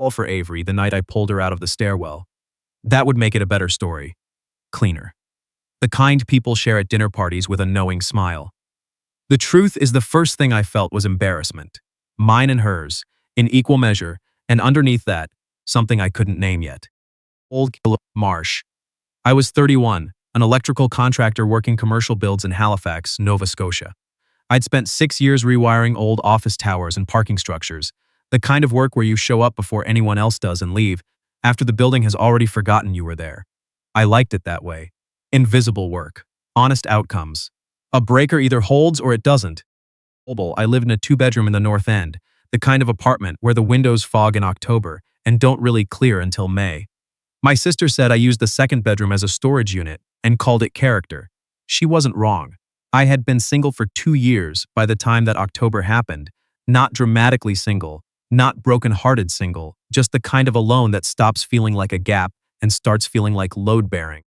All for Avery the night I pulled her out of the stairwell. That would make it a better story. Cleaner. The kind people share at dinner parties with a knowing smile. The truth is the first thing I felt was embarrassment. Mine and hers, in equal measure, and underneath that, something I couldn't name yet. Old Marsh. I was 31, an electrical contractor working commercial builds in Halifax, Nova Scotia. I'd spent 6 years rewiring old office towers and parking structures, the kind of work where you show up before anyone else does and leave, after the building has already forgotten you were there. I liked it that way. Invisible work. Honest outcomes. A breaker either holds or it doesn't. I lived in a 2-bedroom in the North End, the kind of apartment where the windows fog in October and don't really clear until May. My sister said I used the 2nd bedroom as a storage unit and called it character. She wasn't wrong. I had been single for 2 years by the time that October happened, not dramatically single, not broken-hearted single, just the kind of alone that stops feeling like a gap and starts feeling like load-bearing.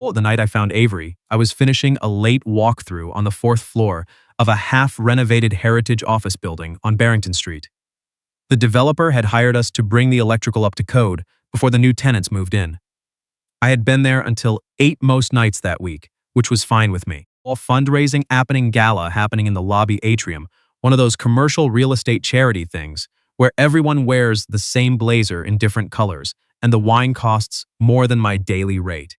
The night I found Avery, I was finishing a late walkthrough on the 4th floor of a half-renovated heritage office building on Barrington Street. The developer had hired us to bring the electrical up to code before the new tenants moved in. I had been there until 8 most nights that week, which was fine with me. A fundraising gala happening in the lobby atrium, one of those commercial real estate charity things, where everyone wears the same blazer in different colors, and the wine costs more than my daily rate.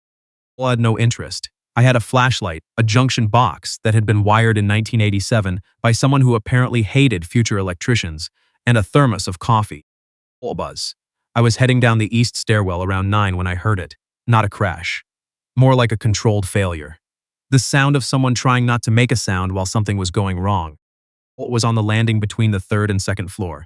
I had no interest. I had a flashlight, a junction box that had been wired in 1987 by someone who apparently hated future electricians, and a thermos of coffee. Buzz. I was heading down the east stairwell around 9 when I heard it. Not a crash. More like a controlled failure. The sound of someone trying not to make a sound while something was going wrong. It was on the landing between the 3rd and 2nd floor.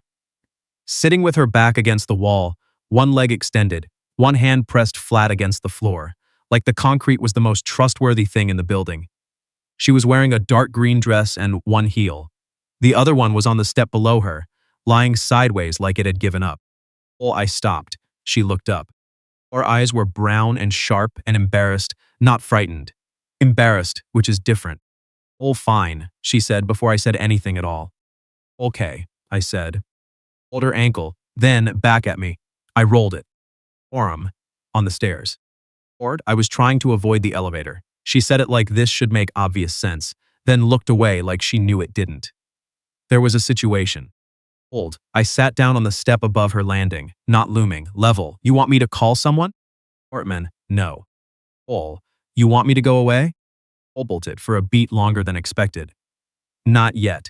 Sitting with her back against the wall, one leg extended, one hand pressed flat against the floor, like the concrete was the most trustworthy thing in the building. She was wearing a dark green dress and one heel. The other one was on the step below her, lying sideways like it had given up. I stopped. She looked up. Her eyes were brown and sharp and embarrassed, not frightened. Embarrassed, which is different. Fine, she said before I said anything at all. Okay, I said. Hold her ankle, then back at me. I rolled it. Forearm. On the stairs. I was trying to avoid the elevator. She said it like this should make obvious sense, then looked away like she knew it didn't. There was a situation. I sat down on the step above her landing, not looming, level. You want me to call someone? Ortman, no. You want me to go away? Bolted for a beat longer than expected. Not yet.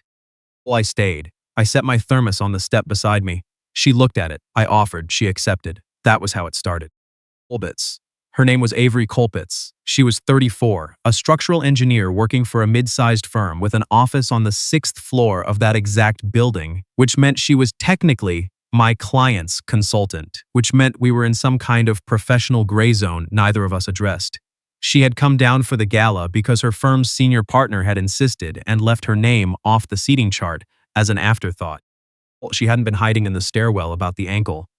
I stayed. I set my thermos on the step beside me. She looked at it. I offered. She accepted. That was how it started. Colpitts. Her name was Avery Colpitts. She was 34, a structural engineer working for a mid-sized firm with an office on the 6th floor of that exact building, which meant she was technically my client's consultant, which meant we were in some kind of professional gray zone neither of us addressed. She had come down for the gala because her firm's senior partner had insisted and left her name off the seating chart as an afterthought. She hadn't been hiding in the stairwell about the ankle.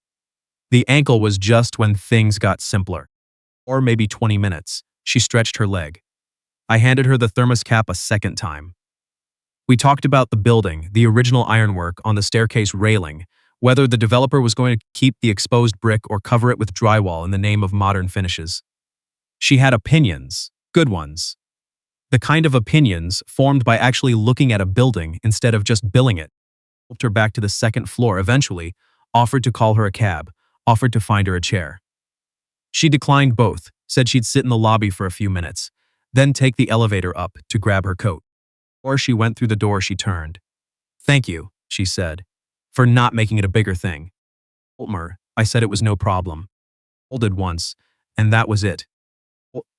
The ankle was just when things got simpler. Or maybe 20 minutes. She stretched her leg. I handed her the thermos cap a second time. We talked about the building, the original ironwork on the staircase railing, whether the developer was going to keep the exposed brick or cover it with drywall in the name of modern finishes. She had opinions, good ones. The kind of opinions formed by actually looking at a building instead of just billing it. Helped her back to the 2nd floor eventually, offered to call her a cab, offered to find her a chair. She declined both, said she'd sit in the lobby for a few minutes, then take the elevator up to grab her coat. Or she went through the door she turned. Thank you, she said, for not making it a bigger thing. I said it was no problem. Did once, and that was it.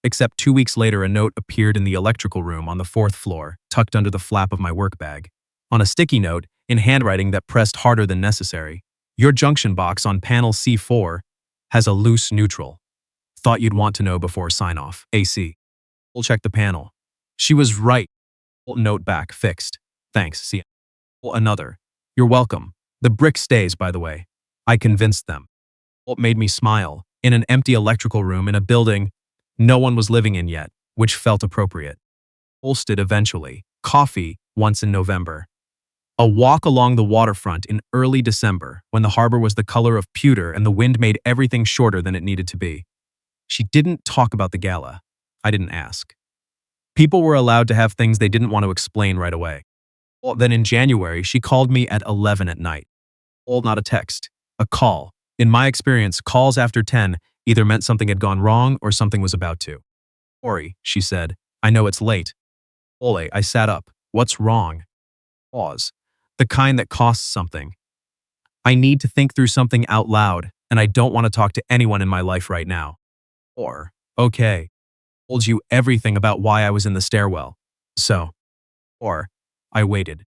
Except 2 weeks later a note appeared in the electrical room on the 4th floor, tucked under the flap of my work bag. On a sticky note, in handwriting that pressed harder than necessary, your junction box on panel C4 has a loose neutral. Thought you'd want to know before sign-off. AC. We'll check the panel. She was right. Note back, fixed. Thanks, see ya. Another. You're welcome. The brick stays, by the way. I convinced them. It made me smile. In an empty electrical room in a building no one was living in yet, which felt appropriate. Holsted eventually. Coffee, once in November. A walk along the waterfront in early December, when the harbor was the color of pewter and the wind made everything shorter than it needed to be. She didn't talk about the gala. I didn't ask. People were allowed to have things they didn't want to explain right away. Well, then in January, she called me at 11 at night. Well, not a text, a call. In my experience, calls after 10 either meant something had gone wrong or something was about to. Sorry, she said. I know it's late. Ole, I sat up. What's wrong? Pause. The kind that costs something. I need to think through something out loud, and I don't want to talk to anyone in my life right now. Or, okay, told you everything about why I was in the stairwell. So, or, I waited.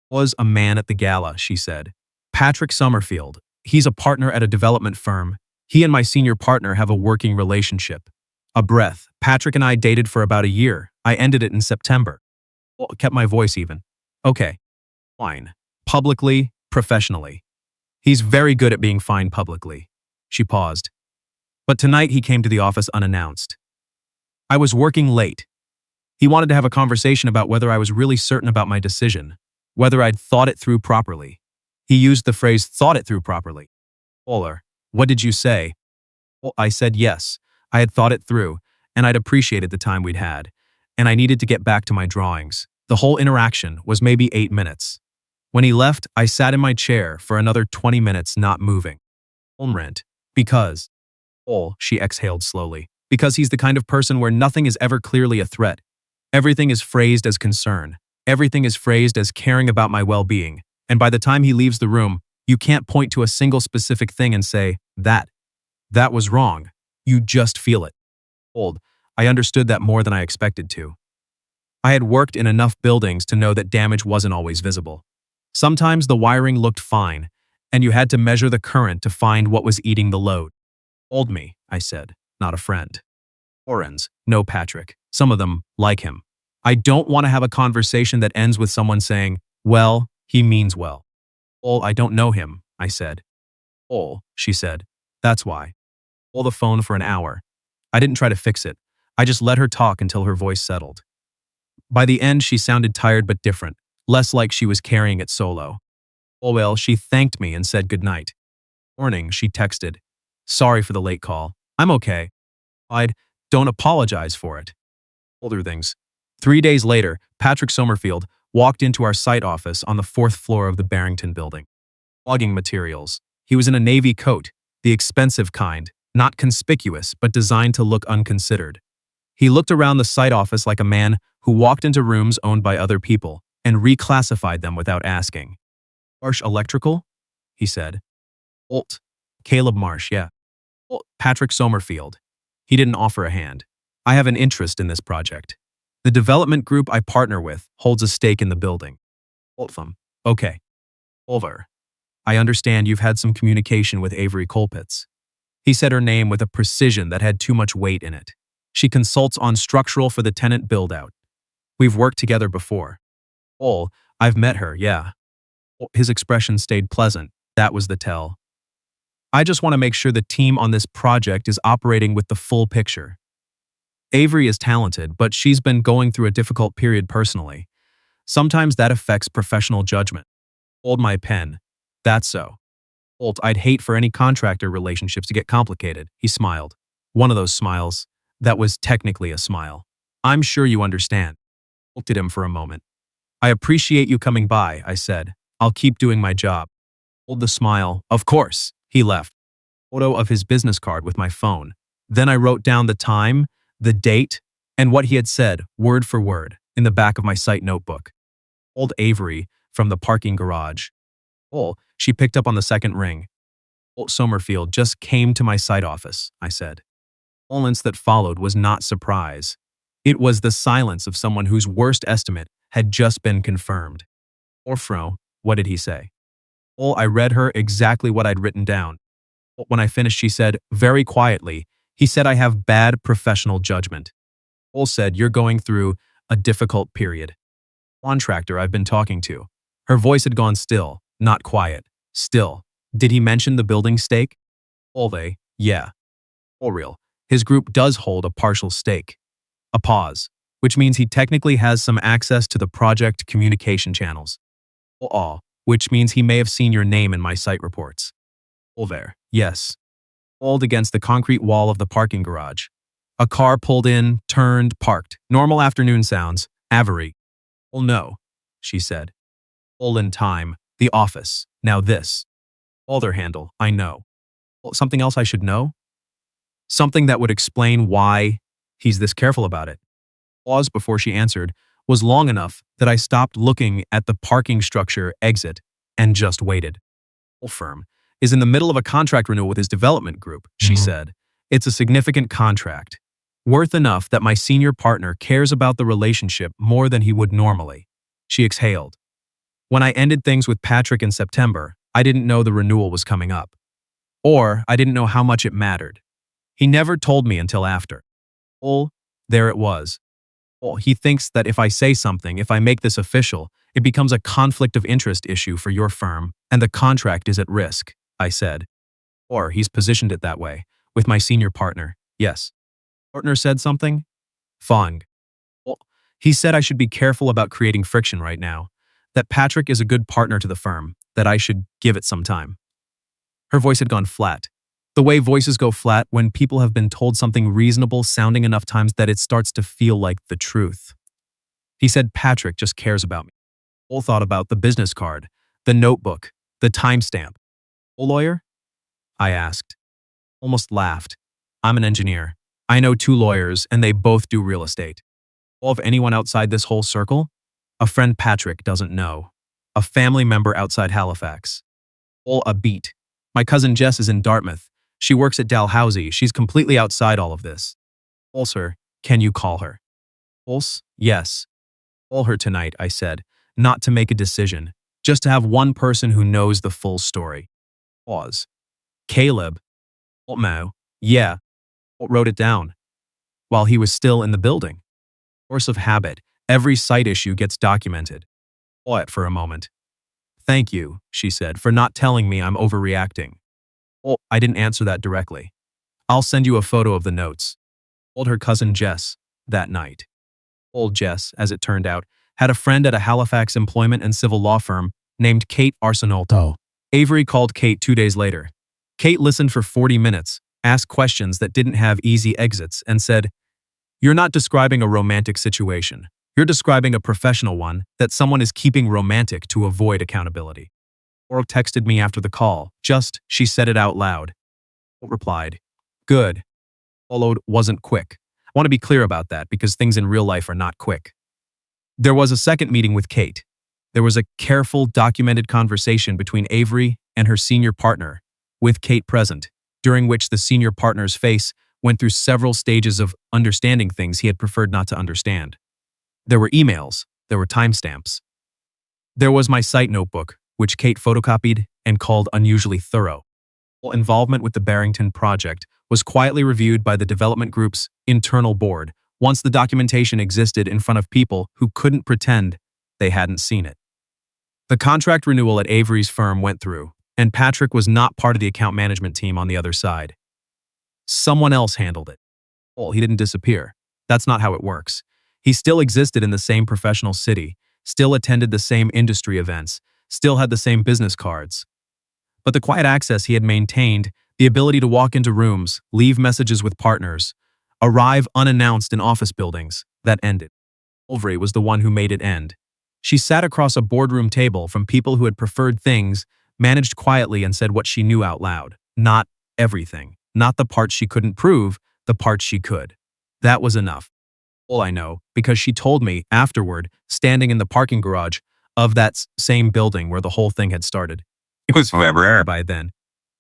Was a man at the gala, she said. Patrick Summerfield. He's a partner at a development firm. He and my senior partner have a working relationship. A breath. Patrick and I dated for about a year. I ended it in September. Well, kept my voice even. Okay. Fine. Publicly, professionally. He's very good at being fine publicly. She paused. But tonight he came to the office unannounced. I was working late. He wanted to have a conversation about whether I was really certain about my decision, whether I'd thought it through properly. He used the phrase thought it through properly. Oler, what did you say? Well, I said yes. I had thought it through, and I'd appreciated the time we'd had, and I needed to get back to my drawings. The whole interaction was maybe 8 minutes. When he left, I sat in my chair for another 20 minutes not moving. Olmrent. Because. Oh, she exhaled slowly. Because he's the kind of person where nothing is ever clearly a threat. Everything is phrased as concern. Everything is phrased as caring about my well-being. And by the time he leaves the room, you can't point to a single specific thing and say, that was wrong. You just feel it. Old. I understood that more than I expected to. I had worked in enough buildings to know that damage wasn't always visible. Sometimes the wiring looked fine, and you had to measure the current to find what was eating the load. Old me, I said, not a friend. Orens, no Patrick. Some of them like him. I don't want to have a conversation that ends with someone saying, well, he means well. Oh, I don't know him, I said. Oh, she said. That's why. Hold the phone for an hour. I didn't try to fix it. I just let her talk until her voice settled. By the end, she sounded tired but different, less like she was carrying it solo. Oh well, she thanked me and said goodnight. Morning, she texted. Sorry for the late call. I'm okay. Don't apologize for it. Older things. 3 days later, Patrick Summerfield walked into our site office on the 4th floor of the Barrington building. Logging materials. He was in a navy coat, the expensive kind, not conspicuous but designed to look unconsidered. He looked around the site office like a man who walked into rooms owned by other people and reclassified them without asking. Marsh Electrical? He said. Olt. Caleb Marsh, yeah. Patrick Summerfield. He didn't offer a hand. I have an interest in this project. The development group I partner with holds a stake in the building. Oltfam. Okay. Over. I understand you've had some communication with Avery Colpitts. He said her name with a precision that had too much weight in it. She consults on structural for the tenant build-out. We've worked together before. I've met her, yeah. His expression stayed pleasant. That was the tell. I just want to make sure the team on this project is operating with the full picture. Avery is talented, but she's been going through a difficult period personally. Sometimes that affects professional judgment. Hold my pen. That's so. I'd hate for any contractor relationships to get complicated, he smiled. One of those smiles. That was technically a smile. I'm sure you understand. I looked at him for a moment. I appreciate you coming by, I said. I'll keep doing my job. Hold the smile. Of course. He left. Photo of his business card with my phone. Then I wrote down the time, the date, and what he had said, word for word, in the back of my site notebook. Old Avery from the parking garage. She picked up on the second ring. Old Summerfield just came to my site office, I said. The silence that followed was not surprise. It was the silence of someone whose worst estimate had just been confirmed. Orfro, what did he say? I read her exactly what I'd written down. When I finished, she said, very quietly, he said I have bad professional judgment. Said, you're going through a difficult period. Contractor I've been talking to. Her voice had gone still, not quiet. Still. Did he mention the building stake? Yeah. Real. His group does hold a partial stake. A pause, which means he technically has some access to the project communication channels. Aw, which means he may have seen your name in my site reports. All there. Yes. Walled against the concrete wall of the parking garage. A car pulled in, turned, parked. Normal afternoon sounds. Avery. Well, no, she said. All in time. The office. Now this. Alder handle. I know. Well, something else I should know? Something that would explain why he's this careful about it. Pause before she answered was long enough that I stopped looking at the parking structure exit and just waited. Firm is in the middle of a contract renewal with his development group, she said. It's a significant contract, worth enough that my senior partner cares about the relationship more than he would normally. She exhaled. When I ended things with Patrick in September, I didn't know the renewal was coming up. Or I didn't know how much it mattered. He never told me until after. Oh, there it was. Well, he thinks that if I say something, if I make this official, it becomes a conflict of interest issue for your firm, and the contract is at risk, I said. Or he's positioned it that way, with my senior partner, yes. Partner said something? Fong. Well, he said I should be careful about creating friction right now, that Patrick is a good partner to the firm, that I should give it some time. Her voice had gone flat. The way voices go flat when people have been told something reasonable sounding enough times that it starts to feel like the truth. He said Patrick just cares about me. All thought about the business card, the notebook, the timestamp. A lawyer? I asked. Almost laughed. I'm an engineer. I know 2 lawyers and they both do real estate. All of anyone outside this whole circle? A friend Patrick doesn't know. A family member outside Halifax. All a beat. My cousin Jess is in Dartmouth. She works at Dalhousie. She's completely outside all of this. Sir, can you call her? Pulse? Yes. Call her tonight, I said, not to make a decision, just to have one person who knows the full story. Pause. Caleb. Mo. Yeah. Wrote it down. While he was still in the building. Force of habit. Every site issue gets documented. Quiet for a moment. Thank you, she said, for not telling me I'm overreacting. Well, I didn't answer that directly. I'll send you a photo of the notes. Told her cousin Jess that night. Old Jess, as it turned out, had a friend at a Halifax employment and civil law firm named Kate Arsenolto. Avery called Kate 2 days later. Kate listened for 40 minutes, asked questions that didn't have easy exits, and said, "You're not describing a romantic situation. You're describing a professional one that someone is keeping romantic to avoid accountability." Or texted me after the call, she said it out loud. Replied, "Good." Followed wasn't quick. I want to be clear about that because things in real life are not quick. There was a second meeting with Kate. There was a careful, documented conversation between Avery and her senior partner, with Kate present, during which the senior partner's face went through several stages of understanding things he had preferred not to understand. There were emails, there were timestamps. There was my site notebook, which Kate photocopied and called unusually thorough. Involvement with the Barrington project was quietly reviewed by the development group's internal board once the documentation existed in front of people who couldn't pretend they hadn't seen it. The contract renewal at Avery's firm went through, and Patrick was not part of the account management team on the other side. Someone else handled it. Well, he didn't disappear. That's not how it works. He still existed in the same professional city, still attended the same industry events, still had the same business cards. But the quiet access he had maintained, the ability to walk into rooms, leave messages with partners, arrive unannounced in office buildings, that ended. Avery was the one who made it end. She sat across a boardroom table from people who had preferred things, managed quietly and said what she knew out loud. Not everything. Not the parts she couldn't prove, the parts she could. That was enough. All I know, because she told me afterward, standing in the parking garage of that same building where the whole thing had started. It was forever by then.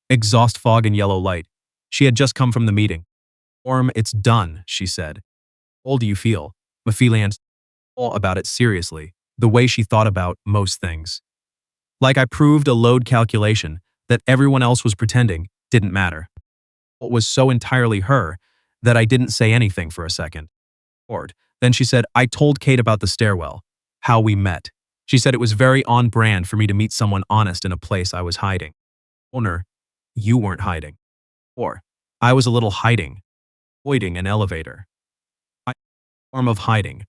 Exhaust fog and yellow light. She had just come from the meeting. Orm, it's done, she said. How do you feel? Maphilian all about it seriously, the way she thought about most things. Like I proved a load calculation that everyone else was pretending didn't matter. It was so entirely her that I didn't say anything for a second. Then she said, I told Kate about the stairwell, how we met. She said it was very on brand for me to meet someone honest in a place I was hiding. Owner, you weren't hiding. Or, I was a little hiding. Avoiding an elevator. I form of hiding.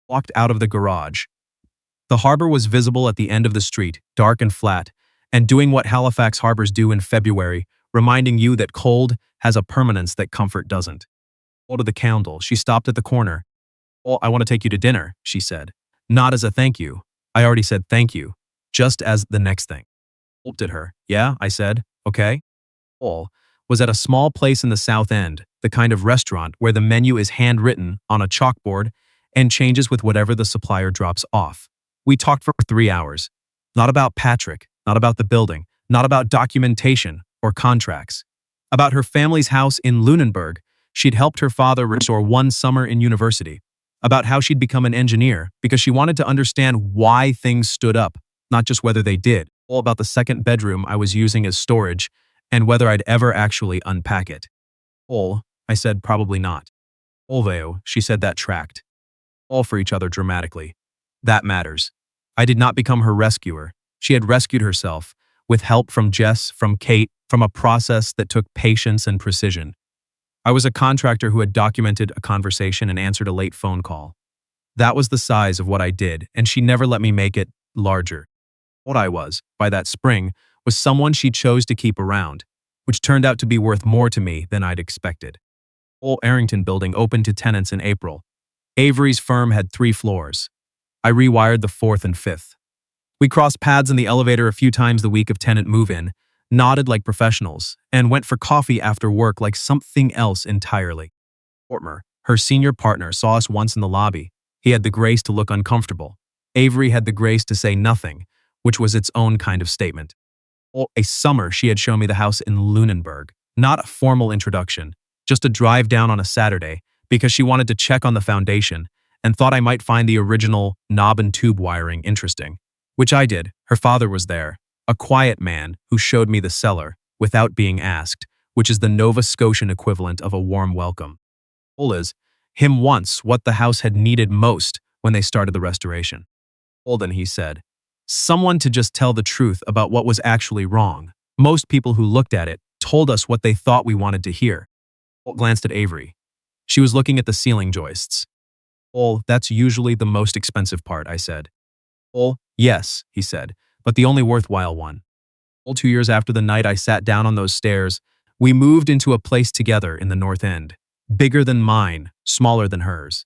Walked out of the garage. The harbor was visible at the end of the street, dark and flat, and doing what Halifax harbors do in February, reminding you that cold has a permanence that comfort doesn't. Hold of the candle, she stopped at the corner. "Oh, I want to take you to dinner," she said. Not as a thank you. I already said thank you. Just as the next thing. Looked at her. "Yeah," I said. "Okay." All was at a small place in the South End, the kind of restaurant where the menu is handwritten on a chalkboard and changes with whatever the supplier drops off. We talked for 3 hours. Not about Patrick, not about the building, not about documentation or contracts. About her family's house in Lunenburg. She'd helped her father restore one summer in university. About how she'd become an engineer because she wanted to understand why things stood up, not just whether they did. All about the second bedroom I was using as storage and whether I'd ever actually unpack it. All, I said probably not. Olveo, she said that tracked. All for each other dramatically. That matters. I did not become her rescuer. She had rescued herself, with help from Jess, from Kate, from a process that took patience and precision. I was a contractor who had documented a conversation and answered a late phone call. That was the size of what I did, and she never let me make it larger. What I was, by that spring, was someone she chose to keep around, which turned out to be worth more to me than I'd expected. Old Arrington building opened to tenants in April. Avery's firm had 3 floors. I rewired the 4th and 5th. We crossed paths in the elevator a few times the week of tenant move-in, nodded like professionals, and went for coffee after work like something else entirely. Ortmer, her senior partner, saw us once in the lobby. He had the grace to look uncomfortable. Avery had the grace to say nothing, which was its own kind of statement. A summer she had shown me the house in Lunenburg. Not a formal introduction, just a drive down on a Saturday, because she wanted to check on the foundation and thought I might find the original knob and tube wiring interesting. Which I did. Her father was there, a quiet man who showed me the cellar, without being asked, which is the Nova Scotian equivalent of a warm welcome. Is him once what the house had needed most when they started the restoration. Holden, he said. Someone to just tell the truth about what was actually wrong. Most people who looked at it told us what they thought we wanted to hear. Holt glanced at Avery. She was looking at the ceiling joists. "Oh, that's usually the most expensive part," I said. "Oh, yes," he said, "but the only worthwhile one." 2 years after the night I sat down on those stairs, we moved into a place together in the North End. Bigger than mine, smaller than hers.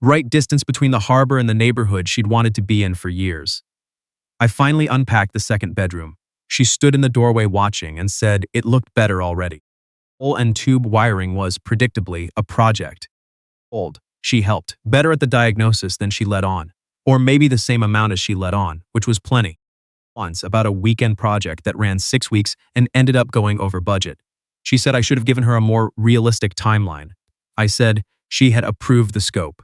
Right distance between the harbor and the neighborhood she'd wanted to be in for years. I finally unpacked the second bedroom. She stood in the doorway watching and said it looked better already. Hole and tube wiring was, predictably, a project. Old. She helped, better at the diagnosis than she let on. Or maybe the same amount as she let on, which was plenty. Once, about a weekend project that ran 6 weeks and ended up going over budget. She said I should have given her a more realistic timeline. I said she had approved the scope.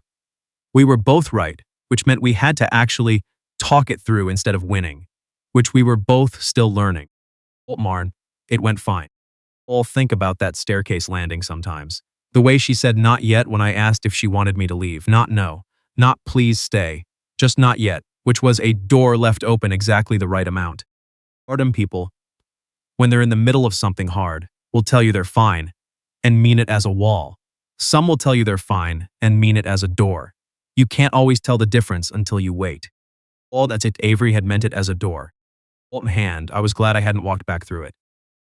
We were both right, which meant we had to actually talk it through instead of winning, which we were both still learning. Marn, it went fine. I'll think about that staircase landing sometimes. The way she said not yet when I asked if she wanted me to leave. Not no. Not please stay. Just not yet, which was a door left open exactly the right amount. Boredom people, when they're in the middle of something hard, will tell you they're fine and mean it as a wall. Some will tell you they're fine and mean it as a door. You can't always tell the difference until you wait. All that's it. Avery had meant it as a door. In hand, I was glad I hadn't walked back through it.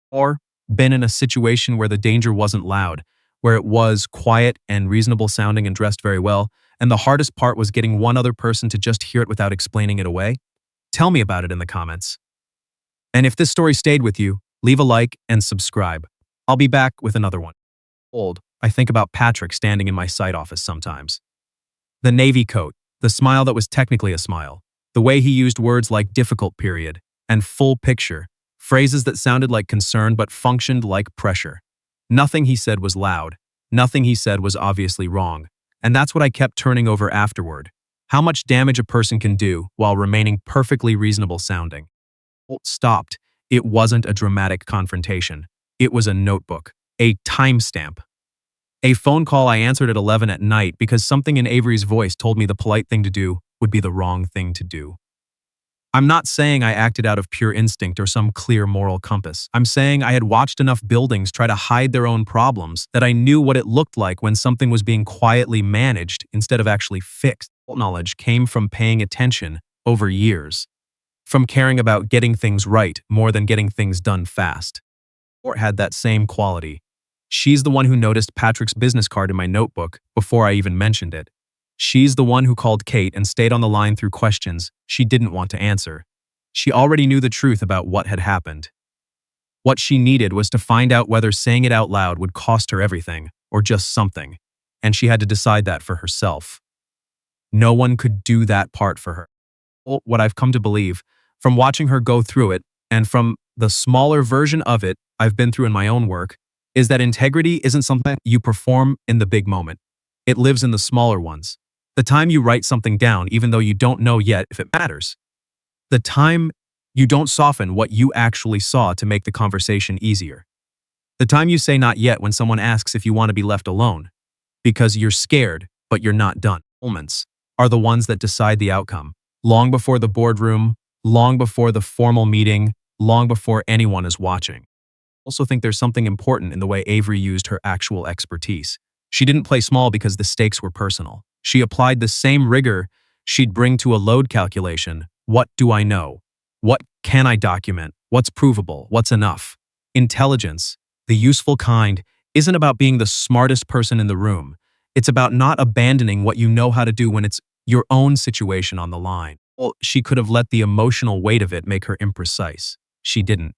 Or been in a situation where the danger wasn't loud, where it was quiet and reasonable sounding and dressed very well, and the hardest part was getting one other person to just hear it without explaining it away. Tell me about it in the comments. And if this story stayed with you, leave a like and subscribe. I'll be back with another one. I think about Patrick standing in my site office sometimes. The navy coat, the smile that was technically a smile, the way he used words like difficult period and full picture, phrases that sounded like concern but functioned like pressure. Nothing he said was loud. Nothing he said was obviously wrong. And that's what I kept turning over afterward. How much damage a person can do while remaining perfectly reasonable sounding. Holt stopped. It wasn't a dramatic confrontation. It was a notebook, a timestamp. A phone call I answered at 11 at night because something in Avery's voice told me the polite thing to do would be the wrong thing to do. I'm not saying I acted out of pure instinct or some clear moral compass. I'm saying I had watched enough buildings try to hide their own problems that I knew what it looked like when something was being quietly managed instead of actually fixed. Knowledge came from paying attention over years, from caring about getting things right more than getting things done fast. Or had that same quality. She's the one who noticed Patrick's business card in my notebook before I even mentioned it. She's the one who called Kate and stayed on the line through questions she didn't want to answer. She already knew the truth about what had happened. What she needed was to find out whether saying it out loud would cost her everything or just something, and she had to decide that for herself. No one could do that part for her. Well, what I've come to believe, from watching her go through it, and from the smaller version of it I've been through in my own work, is that integrity isn't something you perform in the big moment. It lives in the smaller ones. The time you write something down even though you don't know yet if it matters. The time you don't soften what you actually saw to make the conversation easier. The time you say not yet when someone asks if you want to be left alone. Because you're scared, but you're not done. Moments are the ones that decide the outcome. Long before the boardroom, long before the formal meeting, long before anyone is watching. I also think there's something important in the way Avery used her actual expertise. She didn't play small because the stakes were personal. She applied the same rigor she'd bring to a load calculation. What do I know? What can I document? What's provable? What's enough? Intelligence, the useful kind, isn't about being the smartest person in the room. It's about not abandoning what you know how to do when it's your own situation on the line. Well, she could have let the emotional weight of it make her imprecise. She didn't.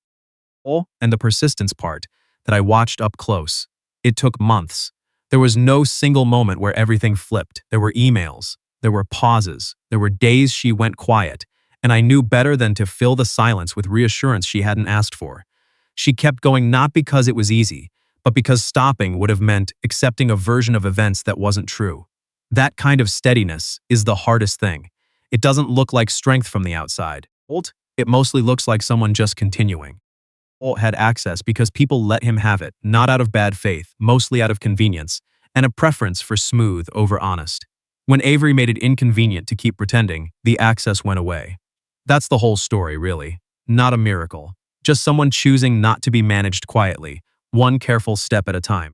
And the persistence part that I watched up close. It took months. There was no single moment where everything flipped. There were emails. There were pauses. There were days she went quiet. And I knew better than to fill the silence with reassurance she hadn't asked for. She kept going not because it was easy, but because stopping would have meant accepting a version of events that wasn't true. That kind of steadiness is the hardest thing. It doesn't look like strength from the outside. It mostly looks like someone just continuing. Holt had access because people let him have it, not out of bad faith, mostly out of convenience, and a preference for smooth over honest. When Avery made it inconvenient to keep pretending, the access went away. That's the whole story, really. Not a miracle. Just someone choosing not to be managed quietly, one careful step at a time.